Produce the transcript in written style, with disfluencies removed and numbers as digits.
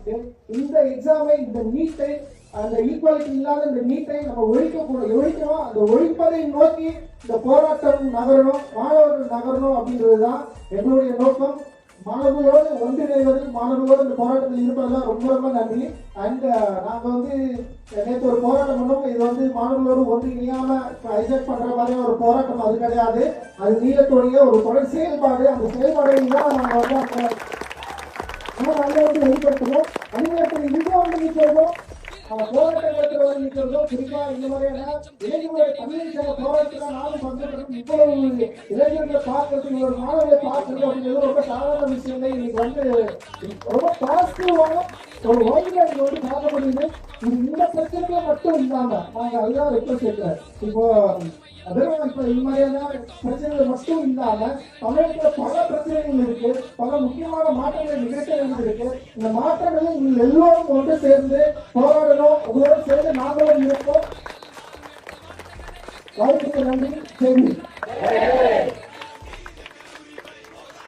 இருக்கு. இந்த எக்ஸாமை, இந்த நீட்டை, அந்த ஈக்குவாலிட்டி இல்லாத இந்த நீட்டை நம்ம ஒழிக்கணும். அந்த ஒழிப்பதை நோக்கி இந்த போராட்டம் நகரணும், மாணவர்கள் நகரணும் அப்படின்றதுதான் எங்களுடைய நோக்கம். மாணவர்களோடு ஒன்றிணைவது, மாணவர்களோடு இந்த போராட்டத்தில் இருப்பதெல்லாம் ரொம்ப ரொம்ப நன்றி. அண்ட் நாங்கள் நேற்று ஒரு போராட்டம் பண்ணோம். இது மாணவர்களோடு ஒன்றிணையாம ஹைஜெக்ட் பண்ற மாதிரி ஒரு போராட்டம் அது கிடையாது. அது நீளத்துடைய ஒரு தொடர் செயல்பாடு. அந்த செயல்பாடை தான் நாங்கள் வெளிப்படுத்துவோம். அதே நேரத்தில் நிற்கிறதோ போராட்டங்களுக்கு நிற்கிறதோ குறிப்பா இந்த மாதிரியான இளைஞர்களுடைய தமிழ் சில போராட்டத்தில் நானும் பங்கேற்கிறோம். இவ்வளவு இளைஞர்களை பார்க்கறது, ஒரு மாணவர்களை பார்க்கறது அப்படிங்கிறது ரொம்ப சாதாரண விஷயங்கள். இன்னைக்கு ரொம்ப பாசிட்டிவான ஒரு வாய்ப்பு பார்க்க முடியுது. இது இந்த பிரச்சனைகளை மட்டும் இல்லாம நாங்க அதுதான் ரெக்வஸ்ட் கேட்கிறேன். இப்போ இந்த மாதிரியான பிரச்சனைகள் மட்டும் இல்லாம தமிழகத்துல பல பிரச்சனைகள் இருக்கு, பல முக்கியமான மாற்றங்கள் நிகழ்த்த வேண்டியது இருக்கு. இந்த மாற்றங்களை நீங்கள் எல்லோரும் ஒன்று சேர்ந்து போராடணும். உங்களோடு சேர்ந்து நாங்களும் இருப்போம். வாய்ப்புக்கு நன்றி. சரி.